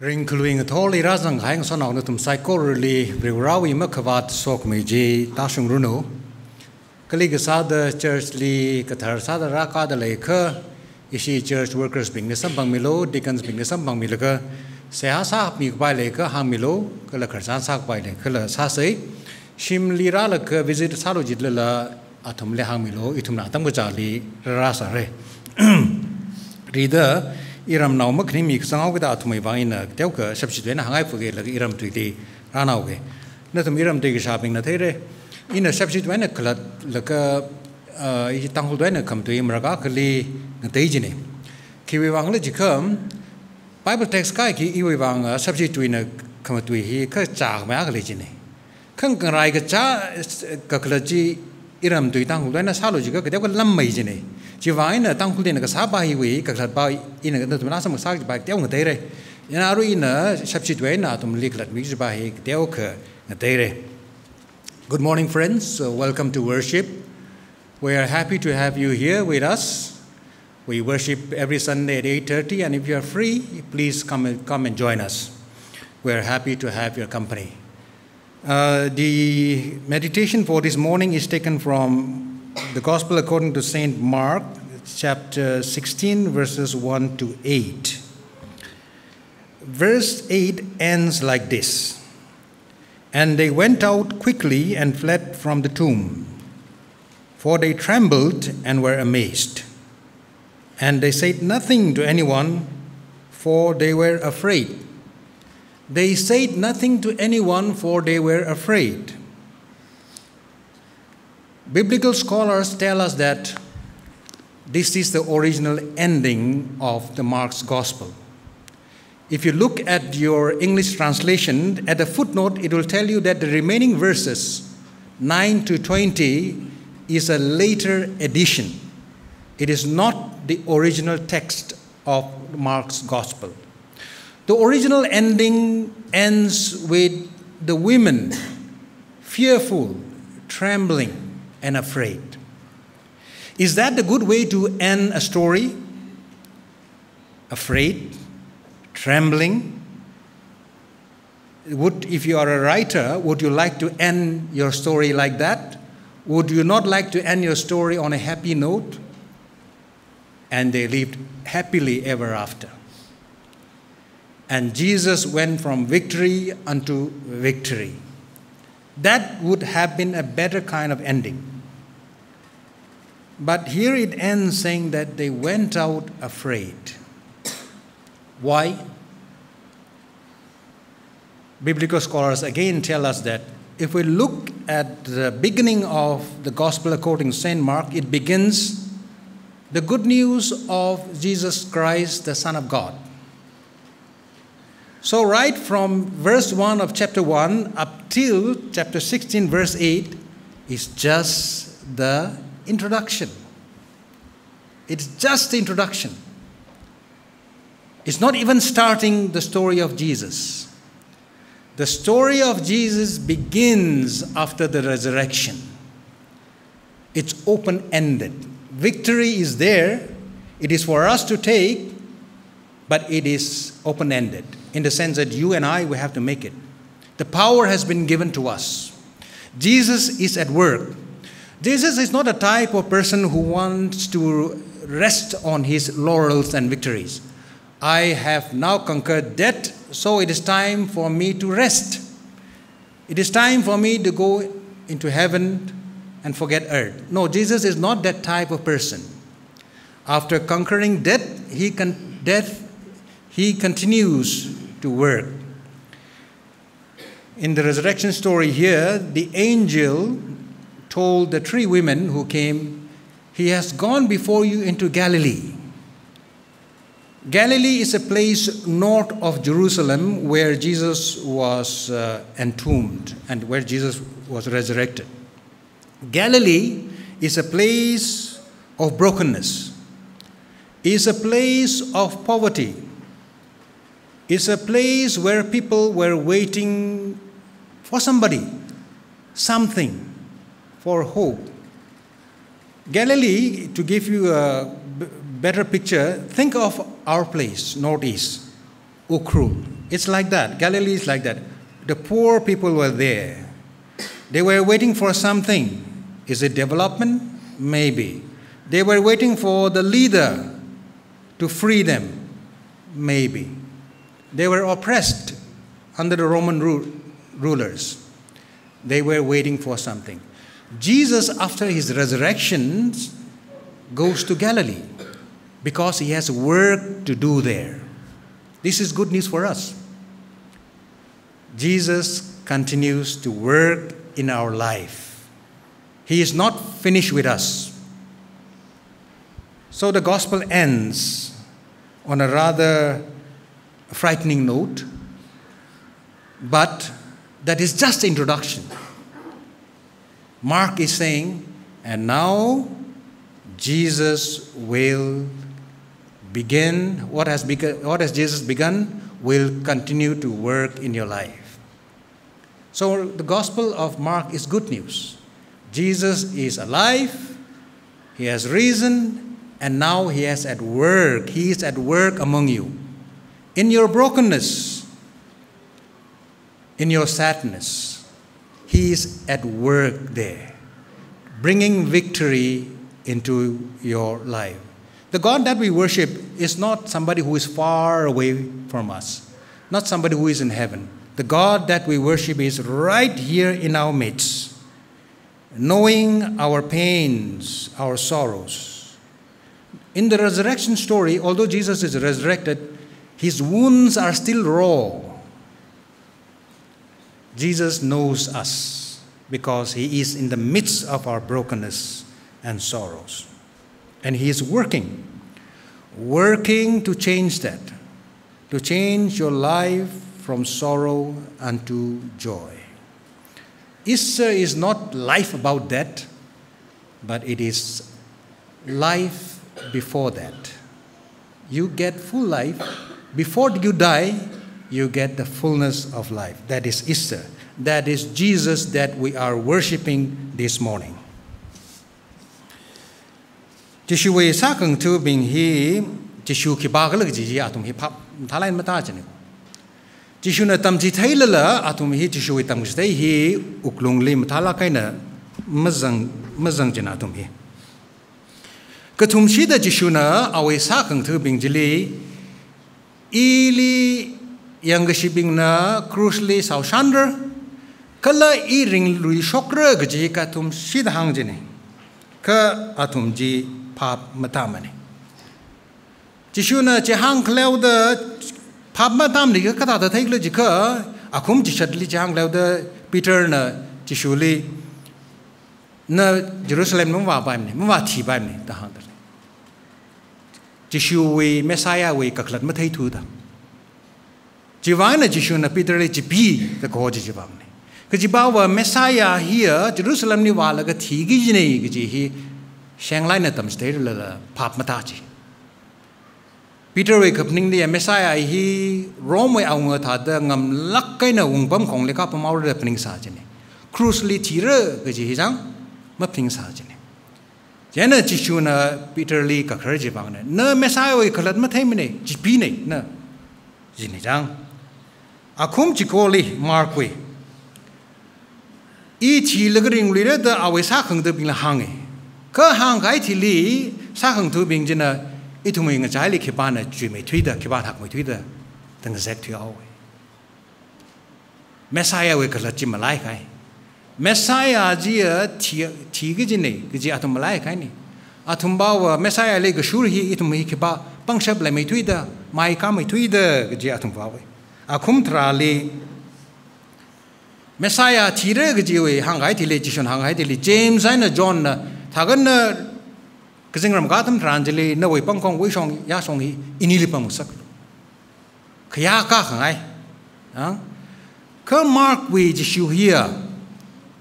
Ring kluing tholi razang hang sonong nutum psychorally riurawi makavat sok meji tashung runo. Kalig sada church li kathar sada raka da leka ishi church workers bing nisam bang milo deacons bing nisam bang milaka seha sa mi bai leka hang milo kala kharsan sak bai le kala sa sei shim lira laka visit salo jitla athum le hang milo itum na tam ga li rasa re reader Iram now makni mik sangau kita atumai bangina teu ke substitute na hangai puge lagi iram tuiti ranau ke na tum iram tegi shopping na there ina substitute na klat laka I Tangkhul doi na kam tui mraga kali ngatei jine kiwi wang le jikam Bible text kai ki iwi wang substitute na kam tui hi ka cha ma kali jine khang rai ka cha ka klaji iram tui Tangkhul doi na salo jika ka teu ka lam mai jine Jivaina Tangkhul dina ka sabai wi ka klat ba ina ka tum na sam sa ba teu ngatei re ina ru ina substitute na tum liklat wi ba hi teu ka ngatei re. Good morning, friends. Welcome to worship. We are happy to have you here with us. We worship every Sunday at 8:30, and if you are free, please come and join us. We are happy to have your company. The meditation for this morning is taken from the Gospel according to Saint Mark, chapter 16, verses 1 to 8. Verse 8 ends like this. And they went out quickly and fled from the tomb, for they trembled and were amazed. And they said nothing to anyone, for they were afraid. They said nothing to anyone, for they were afraid. Biblical scholars tell us that this is the original ending of the Mark's Gospel. If you look at your English translation, at the footnote, it will tell you that the remaining verses, 9 to 20, is a later addition. It is not the original text of Mark's Gospel. The original ending ends with the women fearful, trembling, and afraid. Is that the good way to end a story? Afraid, trembling. If you are a writer, would you like to end your story like that? Would you not like to end your story on a happy note? And they lived happily ever after. And Jesus went from victory unto victory. That would have been a better kind of ending. But here it ends saying that they went out afraid. Why? Biblical scholars again tell us that if we look at the beginning of the Gospel according to St. Mark, it begins the good news of Jesus Christ, the Son of God. So right from verse 1 of chapter 1 up till chapter 16, verse 8 is just the introduction. It's just the introduction. It's not even starting the story of Jesus. The story of Jesus begins after the resurrection. It's open-ended. Victory is there. It is for us to take, but it is open-ended in the sense that you and I, we have to make it. The power has been given to us. Jesus is at work. Jesus is not a type of person who wants to rest on his laurels and victories. I have now conquered death, so it is time for me to rest. It is time for me to go into heaven and forget earth. No, Jesus is not that type of person. After conquering death, he continues to work. In the resurrection story here, the angel told the three women who came, he has gone before you into Galilee. Galilee is a place north of Jerusalem where Jesus was entombed and where Jesus was resurrected. Galilee is a place of brokenness, is a place of poverty, is a place where people were waiting for somebody, something, for hope. Galilee, to give you a better picture, think of our place, Northeast. ukru. It's like that. Galilee is like that. The poor people were there. They were waiting for something. Is it development? Maybe. They were waiting for the leader to free them. Maybe. They were oppressed under the Roman rulers. They were waiting for something. Jesus, after his resurrection, goes to Galilee because he has work to do there. This is good news for us. Jesus continues to work in our life. He is not finished with us. So the gospel ends on a rather frightening note, but that is just the introduction. Mark is saying, and now Jesus will begin, what has Jesus begun will continue to work in your life. So the gospel of Mark is good news. Jesus is alive, he has risen, and now he is at work. He is at work among you. In your brokenness, in your sadness, he is at work there, bringing victory into your life. The God that we worship is not somebody who is far away from us, not somebody who is in heaven. The God that we worship is right here in our midst, knowing our pains, our sorrows. In the resurrection story, although Jesus is resurrected, his wounds are still raw. Jesus knows us because he is in the midst of our brokenness and sorrows. And he is working to change that, to change your life from sorrow unto joy. Easter is not life about that, but it is life before that. You get full life. Before you die, you get the fullness of life. That is Easter. That is Jesus that we are worshiping this morning. Jishu we sakang tu bing hi jishu ki bagal ji atum hi pap thalai mata jene. Jishu na tam ji thai la atum hi jishu we tam ji hi uklung lim thala kaina mazang jena atum hi. Katum shi da jishu na awe sakang tu bing jili ili yang gashibing na cruisely saushander kala I ring lui shokra gaji katum shi da hang jene. Ka atum ji pap matamani. Jishuna jehang cloud pap matam ni kata da thai le jika akum jishadli jehang cloud Peter na jishuli na Jerusalem no wa baim ni ma thi baim ni ta hang da. Jishu we Messiah we kaklat ma thai thu da. Jiwana jishuna Peter le jibi the ko jibang ni. Ka jibawa Messiah here Jerusalem ni wa la ga thi gi ni gi hi Shanghai na tam stay la pap matachi. Peter we kapning the Messiah hi Rome we aung tha da ngam lak kai na ung pam khong le ka pam aur de pning sa jene. Cruisely tira ge ji jang ma pning sa jene. Jena jishu na Peter li ka khar ji bang na Messiah we khalat ma thai mine ji pi ne na jini jang. Akum chikoli Mark we. I chi lagring li da awe sa khang de bing la hang Ka hang kai thi li sa hang thu bing jina itumi nga chai li khiba na chui mai thui da khiba thak mai thui da tang zek thui aw Messiah we kala chi malai kai Messiah ji thi gi jine gi atum malai kai ni atum ba wa Messiah le ga shur hi itumi khiba pang shab le mai thui da mai ka mai thui da gi atum ba we akum tra li Messiah thi re gi we hang kai thi le chi shon hang kai thi li James and John na Thagan na Kazingram Gatam Tranjali, no way Pangkong Wishong Yasongi, Inilipang Sak. Kaya ka hangai. Ka Mark we jishu here,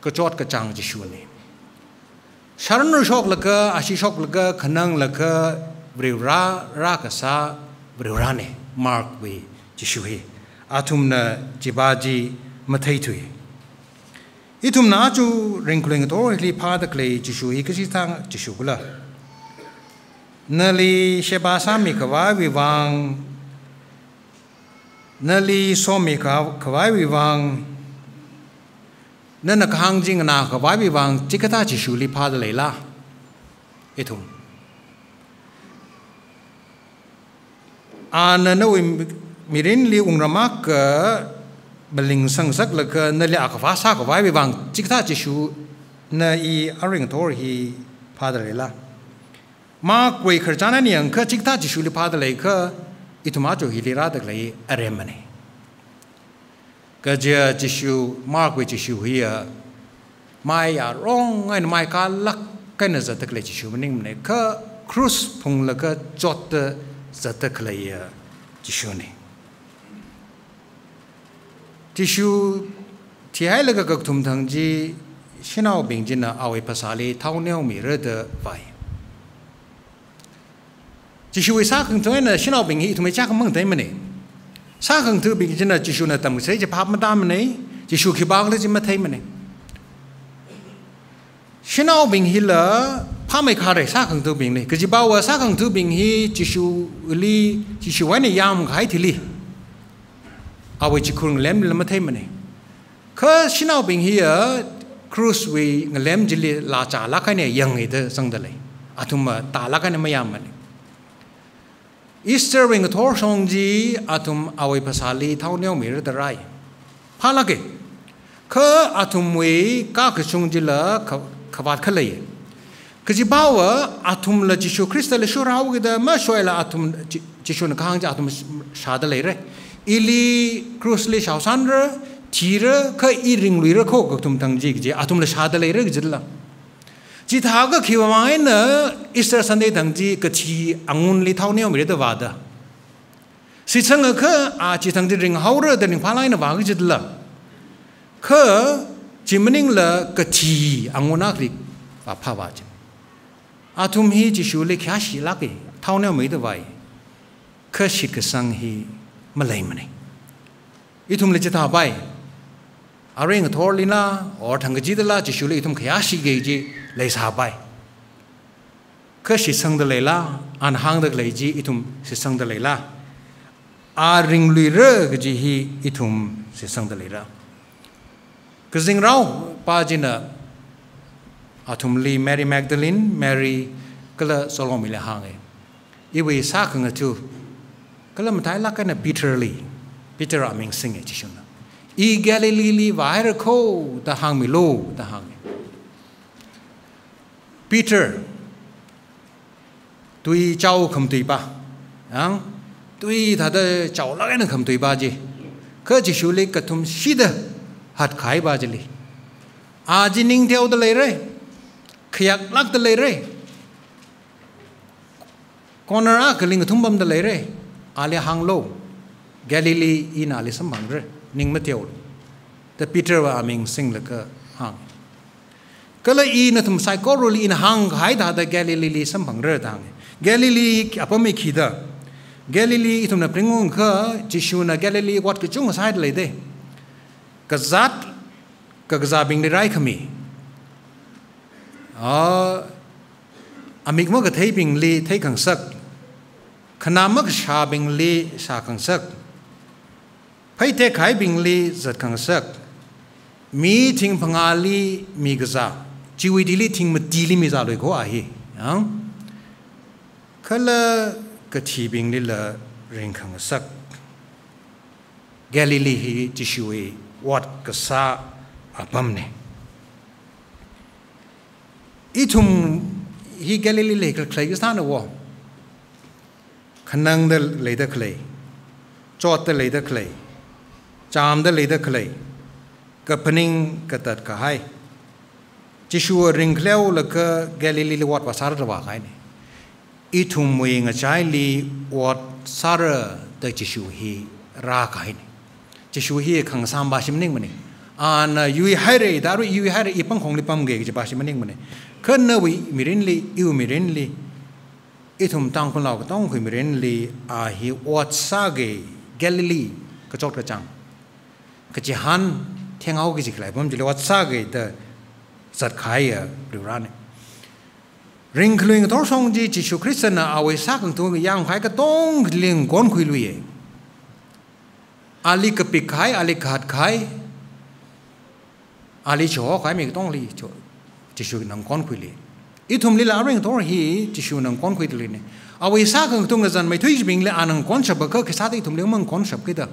Kachot Kachang jishuni. Sharon Shok Laka, Ashishok Laka, Kanang Laka, Vrira Rakasa, Vrirane, Mark we jishuhi. Atumna Jibaji Mataitui. Itum naju wrinkling authority part the clay jishu ikasitang jishula. Nali Shebasami Kawa Vivang Nali somi kawai wang nana kahang jing na kawai wang cikata jisuli padalela itu ana nawi mirin li ungramak beling sangsak laka nali akafasa kawai wang cikata jisu na I aring tor hi padalela ma kwe kerjana ni angka cikata jisuli padaleka itu maju hilira deklai aremane kerja jisu mark jisu hia mai ya rong ngai mai ka lak kan za deklai jisu mening mene ka cruise phung la ka jot za deklai jisu ne jisu ti hai la ka thum thang ji shinao bing jin na awe pasali thau neu mi re de vai chỉ suy sa khung thôi na xin học bình hi tụi cha không mong thấy mà này sa khung thứ bình chân là chỉ suy na tầm sẽ chỉ pháp mà đam mà này chỉ suy khi bao lấy chỉ mà thấy mà này xin học bình hi là pháp mấy khai sa khung thứ bình này cái chỉ bao sa khung thứ bình hi chỉ suy vậy này yam khai thì li à vậy chỉ khung lem là mà thấy mà này cái xin học bình hi ở cruise vì lem chỉ là trả lá cái này yang này thôi sang đây à tụi mà trả lá cái này mà yam mà này Easter ring thor song ji atum awai pasali thau neu mi ra rai phala ke kha atum we ka ka song ji la khawat khalai ke ji bawa atum la jisu christ le shurau ge da ma shoila atum jisu na khang ja atum shada le re ili cruise le shausan re thira kha I ring lui re kho ka tum tang ji ge atum le shada le re ge la chỉ tháo cái khi mà mai nữa Easter Sunday thằng gì cái chi angun li tháo neo mới được vào đó, sự sang ở cái chỉ thằng gì ring hậu rồi, đừng phá lại nó vào cái gì đó, cái chỉ mình là cái chi angun ác đi và phá vào chứ, thùng hi chỉ số lấy khá xí lắc cái tháo neo mới được vậy, cái sự cái sang hi mà lấy mà này, ít thùng lấy chỉ tháo bay, ring thor lina, or thằng cái gì đó là chỉ số lấy thùng khá xí cái gì lấy sao bay, cái sự sang đó lấy la, anh hàng đó lấy gì, itum sự sang đó lấy la, ring lùi rơ cái gì hi itum sự sang đó lấy ra, cái gì rau, ba gì nè, atum li Mary Magdalene, Mary, cái là Solomon là hàng ấy, iwe sa cái ngã chu, cái là mình thấy là cái này Peter à mình sinh ấy chứ không, Galilee li vài rồi cô, ta hàng mi lô, ta hàng Peter, tuy cháu không tùy ba, tuy thật là cháu lại nó không tùy ba gì, cứ chỉ xử lý cái thùng xí đó, hạt khai ba gì li, chỉ nín theo đó lấy rồi, khyak lắc đó lấy rồi, con nó cái linh thùng bầm đó lấy rồi, lấy hàng lô, Galilee in lấy sắm bằng rồi, nín mất theo,แต่ Peter và mình sinh là cái hàng cái là in là thùng psychology in hàng hải đã đã Galilee sắm bằng rồi thằng Galilee apa mấy khi đó Galilee thùng là pringung cái Giêsu na Galilee what cái chung sai lại đây cái zat bình để rai kami amik mo cái thấy bình li thấy càng sắc khana mak sha bình li sha càng sắc phải thấy khai bình li giật càng sắc mi thing phangali mi gaza chiwi dili thing ma dili mi za loi ko a hi khala ka thi bing ni la ring khang sak Galilee hi chishui wat ka sa apam ne itum hi Galilee le ka khlai stan wo khanang da le da khlai chot da le da khlai cham da le da khlai ka paning ka tat ka hai Giêsu ring leo là cái Galilee wat wa sar wa khai ne itum mui nga chai li wat sar da Giêsu hi ra khai ne Giêsu hi khang sam ba sim ning mani an yui hai re da ru yui hai re ipang khong li pam ge ji ba sim ning mani khan na wi mirin li yu mirin li itum Tangkhul law ka tong khu mirin li a hi wat sa ge Galilee ka chot ka chang ka chi han theng au ge ji khai bom ji wat sa ge da giật khai điều ra này, ring khơi cái thổ sông gì chỉ số Christian là ao sát thằng tôi cái giang khai cái tông liền con khui lui, Ali kepik khai, ali khat khai, ali cho khai mi tong li cho Jisu nang kon khui li. Itum li la ring tor hi Jisu nang kon khui li ne. Awi sa kang tung zan mai thui bing le anang kon sab ka ke sa ti tum le mang kon sab ke da.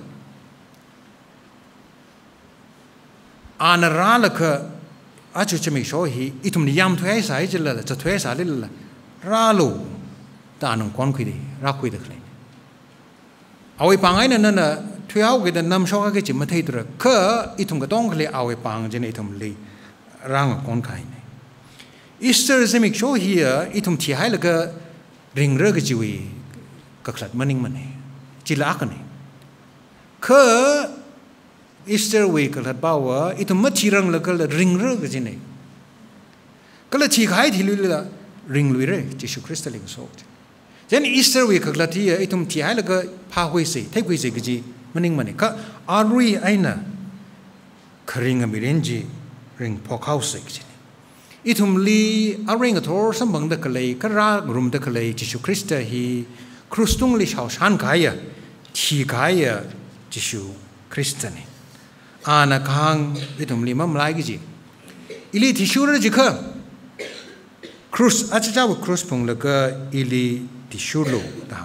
Anara la ka achu chemi sho hi itum ni yam thwe sa I jela cha thwe sa le la ra lo ta nang kon khui di ra khui de khle. Awi pangai na na thwe au ke da nam sho ka ke chim thai tra ka itum ka tong khle awi pang je ne itum li rang kon khai ne. Easter semik show here itum thi hai la ka ring re ga jiwi ka khlat maning mane chila ka ne ka Easter week ka khlat bawa itum ma chi rang la ka ring re ga jine ka la chi khai thi lu la ring lu re Jisu Christ ling so then Easter week ka khlat hi itum thi hai la ka pha hoi se thai hoi se ga ji maning mane ka arui aina khring a mirenji ring phokau se ji itum li arring athor sambang da kalai kara rum da kalai Jisu Christ hi krustung li shao shan kaya thi kaya Jisu Christ ne ana khang itum li mam lai gi ji ili thi shur ji kha krus acha krus phung la ka ili thi shur lo da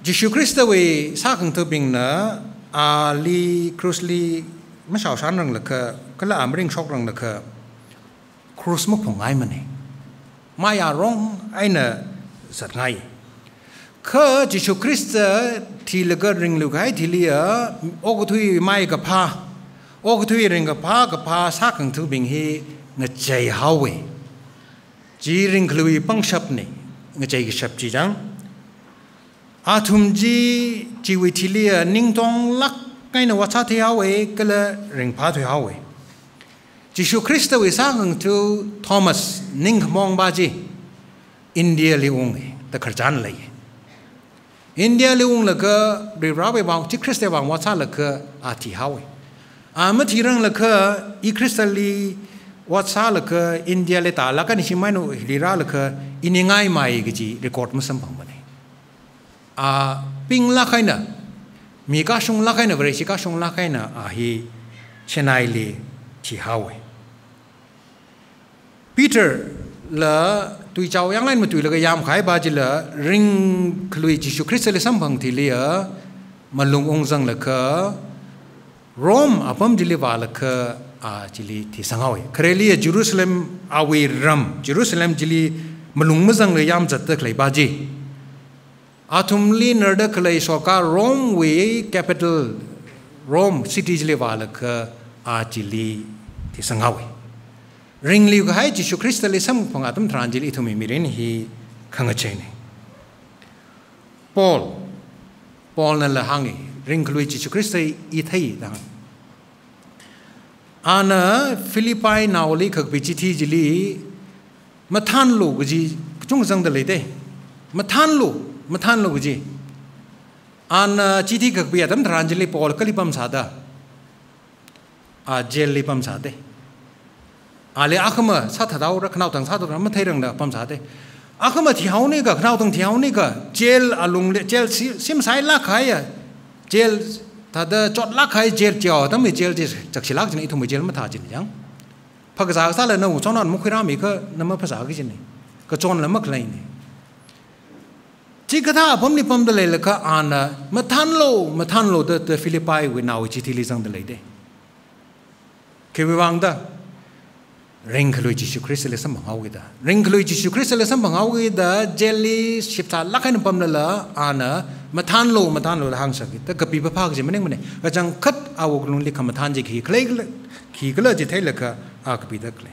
Jisu Christ we sa khang thu bing na ali krus li ma shao shan rang la ka kala amring shok rang la ka krus mo phong ai mane ma ya rong aina sat ngai ka Jisu Christ thi la ga ring lu gai thi lia o ko thui mai ka pha o ko thui ring ka pha sa khang thu bing hi nga chai hawe ji ring khlui pang shap ne nga chai ki shap ji jang athum ji wi thi lia ning tong lak kai na wacha thi hawe kala ring pha thu hawe Jisu Christ we sang to Thomas ning mong ba ji India li ung ta kharjan lai India li ung la ka ri ra we bang chi Christ bang wacha la ka a thi hawe a ma thi rang la ka I Christ li wacha la ka India le ta la ka ni simai no ri ra la ka iningai mai gi ji record ma sam bang ba ne a ping la khai na mi ka shung la khai na vre shi ka shung la khai na a hi chenai li thi hawe Peter la tui chau yang lain ma tui la yam khai ba ji la ring khlui Jisu Christ le sam bang thi lia malung ong jang la ka Rome apam ji le wa la ka a ji li thi sangawe khrelia Jerusalem awi ram Jerusalem ji li malung ma jang le yam jat ta khlai ba ji athum li nerda khlai soka Rome we capital Rome city ji le wa la ka a ji li thi sangawe ring liu ka hai Jisu Christ le sam phang atum tranjil ithumi mirin hi khanga chaine Paul na la hangi ring lui Jisu Christ I thai dang ana Philippi nauli khak bi chi thi jili mathan lo gi chung jang da le de mathan lo gi ana chi thi khak bi atum tranjil Paul kalipam sada a jail lipam sade ale akhama sa thadau ra khnau tang sa do ma thai rang da pam sa de akhama thiau ne ga khnau tang thiau ne ga jail alung le jail sim sai la khai ya jail thada chot la khai jail chao tam me jail je chak silak jin I thu me jail ma tha jin yang phak sa sa la no chon non mu khira mi kha na ma phasa gi jin ne ka chon la mak lai ne chi ka tha phom ni pam de le ka ana ma than lo de Philippi we now chi thi li jang de le de ke wi wang da ring khlui Jisu Christ le sam bang da ring khlui Jisu Christ le sam bang da jelly shipta la khain pam la ana mathan lo la hang sa ta kapi ba phak je meneng mane ka jang khat awok lung li khamathan je khi kla je thai la ka a kapi da kle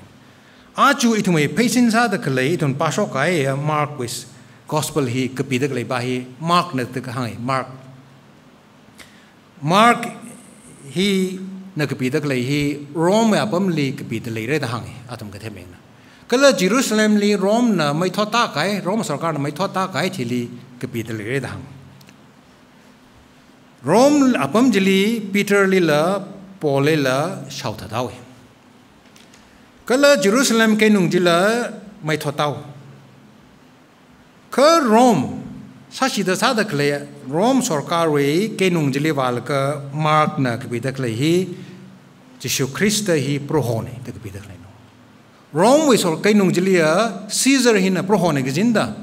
a chu I thumai patient sa da kle I thon pa sho kai Mark with gospel hi kapi da kle ba hi Mark na ta hang Mark hi na kapi da klei hi Rome apam li kapi da le re da hang atom ka themeng na kala Jerusalem li Rome na mai thota kai Rome sarkar na mai thota kai thili kapi da le re da hang Rome apam jili Peter li la Paul la shau tha dawe kala Jerusalem ke nung jila mai thotau ka Rome 사시 더 사다 클레 롬 소카르웨이 게농질리발 그 마크나 그비다 클레히 지슈 크리스토히 프로호네 그 그비다 클레노 롬 위소 게농질리아 시저 히나 프로호네 그진다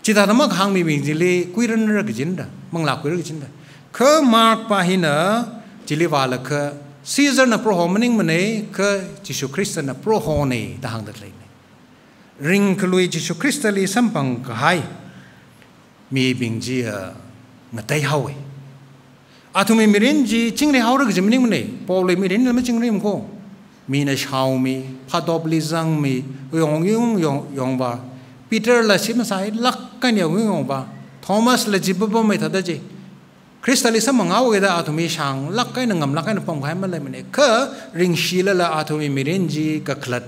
지다다막 항미 빙질리 꾸이르르 그진다 망라 꾸이르 그진다 그 마크 바히나 질리발 그 시저나 프로호머닝 머네 그 지슈 크리스토나 프로호네 다항다 클레네 ring 클루이 지슈 크리스토리 삼방 가하이 mi bing ji ngatai hawe atumi mirin ji chingri hawra ge jimning mne pole mirin le chingri mko mi na shau mi phadobli zang mi yong ba peter la sim sai lak kan yong ba thomas la jibbo mai thada ji kristali sam ngaw ge da atumi shang lak kai na ngam lak kai na pong khai ma le mne ka ring shila la atumi mirin ji ka khlat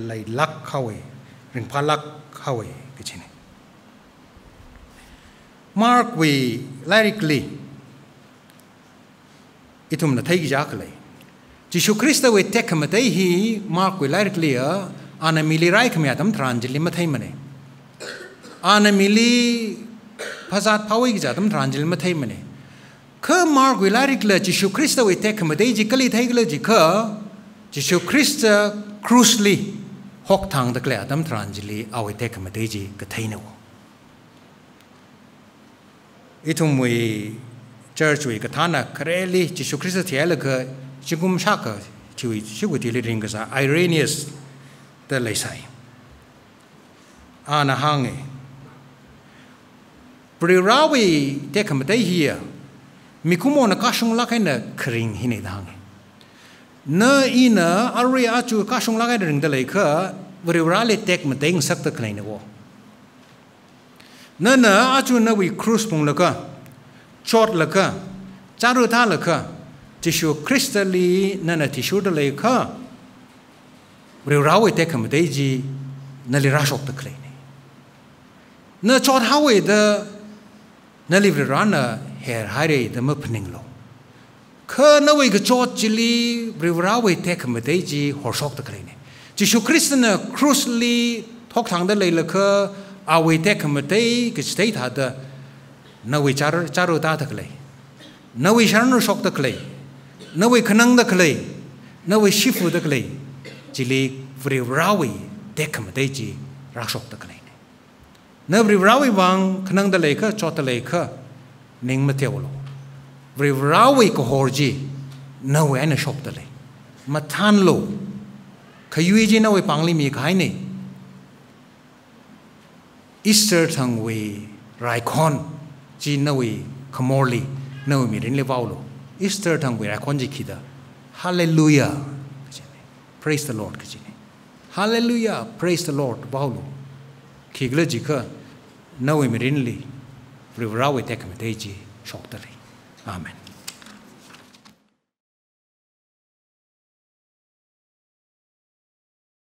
lai lak hawe ring phalak hawe ge chine Mark we lyrically itum na thai jakle Jishu Krista we tekamatai hi Mark we lyrically ana mili rai khamya tam tranjili mathai mane ana mili phazat phawi gi jatam tranjili mathai mane kha Mark we lyrically Jishu Krista we tekamatai ji kali thai gla ji kha Jishu Krista crucially hok thang da kla tam tranjili awe tekamatai ji ka thai na itum we church we kathana kareli Jisu Christ thiala ka chingum shaka chui chiguti le ring sa Irenaeus the lesai ana hange prirawi tekamate here mikumo na kashung la kaina kring hine dange na ina ari achu kashung la kaina ring the leka prirawi tek mateng sak ta kleine wo na achu na we cruise pung laka chot laka charu tha laka tishu crystally na tishu de leka rawe te kam de ji na li rashok ta kleine na chot hawe de na li rana her hare de mapning lo kha na we ga chot chili rawe te kam de ji horsok ta kleine tishu kristna cruisely thok thang de leka awe tekamate ke state hada nawe charu ta takle nawe sharnu shok takle nawe khanang takle nawe shifu takle chili vrawi tekamate ji rashok takle na vrawi bang khanang da leka chot leka ning matewlo vrawi ko horji nawe ana shok tale mathan lo khayui ji nawe pangli mi khai ne Easter thang we raikon ji nawi khamorli nawi mirin le paulo Easter thang we raikon ji khida hallelujah praise the Lord kajine hallelujah praise the Lord paulo khigla ji kha nawi mirin li privrawe tekam ji shoktale amen